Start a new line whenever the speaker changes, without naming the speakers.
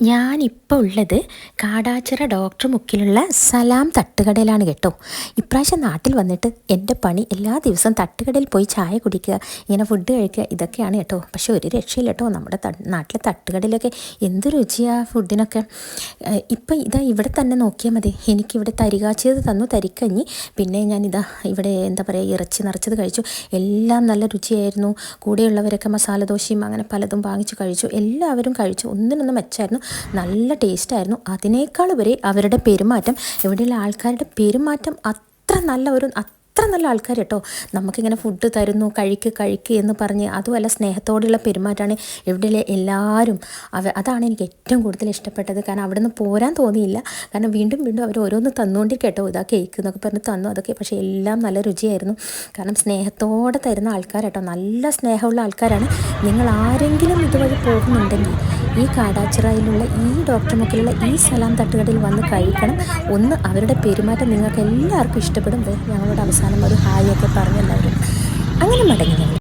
ഞാനിപ്പോൾ ഉള്ളത് കാടാച്ചിറ ഡോക്ടർ മുക്കിലുള്ള സലാം തട്ടുകടയിലാണ് കേട്ടോ. ഇപ്രാവശ്യം നാട്ടിൽ വന്നിട്ട് എൻ്റെ പണി എല്ലാ ദിവസവും തട്ടുകടയിൽ പോയി ചായ കുടിക്കുക, ഇങ്ങനെ ഫുഡ് കഴിക്കുക, ഇതൊക്കെയാണ് കേട്ടോ. പക്ഷേ ഒരു രക്ഷയില്ല കേട്ടോ, നമ്മുടെ നാട്ടിലെ തട്ടുകടയിലൊക്കെ എന്ത് രുചിയാണ് ഫുഡിനൊക്കെ. ഇപ്പം ഇതാ ഇവിടെ തന്നെ നോക്കിയാൽ മതി, എനിക്കിവിടെ തരികാച്ചിയത് തന്നു, തരിക്കഞ്ഞി, പിന്നെ ഞാനിതാ ഇവിടെ എന്താ പറയുക ഇറച്ചി നിറച്ചത് കഴിച്ചു. എല്ലാം നല്ല രുചിയായിരുന്നു. കൂടെയുള്ളവരൊക്കെ മസാല ദോശയും അങ്ങനെ പലതും വാങ്ങിച്ച് കഴിച്ചു. എല്ലാവരും കഴിച്ചു, ഒന്നിനൊന്നും മെച്ചമായിരുന്നു, നല്ല ടേസ്റ്റായിരുന്നു. അതിനേക്കാളുപരി അവരുടെ പെരുമാറ്റം, ഇവിടെയുള്ള ആൾക്കാരുടെ പെരുമാറ്റം അത്ര നല്ല ആൾക്കാർ കേട്ടോ. നമുക്കിങ്ങനെ ഫുഡ് തരുന്നു, കഴിക്ക് എന്ന് പറഞ്ഞ്, അതുമല്ല സ്നേഹത്തോടെയുള്ള പെരുമാറ്റമാണ് ഇവിടെയുള്ള എല്ലാവരും. അതാണ് എനിക്ക് ഏറ്റവും കൂടുതൽ ഇഷ്ടപ്പെട്ടത്. കാരണം അവിടെ നിന്ന് പോരാൻ തോന്നിയില്ല. കാരണം വീണ്ടും അവർ ഓരോന്ന് തന്നുകൊണ്ടിരിക്കും കേട്ടോ. ഇതാ കേക്ക് എന്നൊക്കെ പറഞ്ഞ് തന്നു, അതൊക്കെ പക്ഷേ എല്ലാം നല്ല രുചിയായിരുന്നു. കാരണം സ്നേഹത്തോടെ തരുന്ന ആൾക്കാർ കേട്ടോ, നല്ല സ്നേഹമുള്ള ആൾക്കാരാണ്. നിങ്ങൾ ആരെങ്കിലും ഇതുവഴി പോകുന്നുണ്ടെങ്കിൽ ഈ കാടാച്ചിറയിലുള്ള ഈ ഡോക്ടർ മുക്കിലുള്ള ഈ സലാം തട്ടുകടയിൽ വന്ന് കഴിക്കണം. ഒന്ന് അവരുടെ പെരുമാറ്റം നിങ്ങൾക്ക് എല്ലാവർക്കും ഇഷ്ടപ്പെടും. ഞങ്ങളോട് അവസാനം ഒരു ഹായ് ഒക്കെ പറഞ്ഞെല്ലാവരും അങ്ങനെ മടങ്ങി.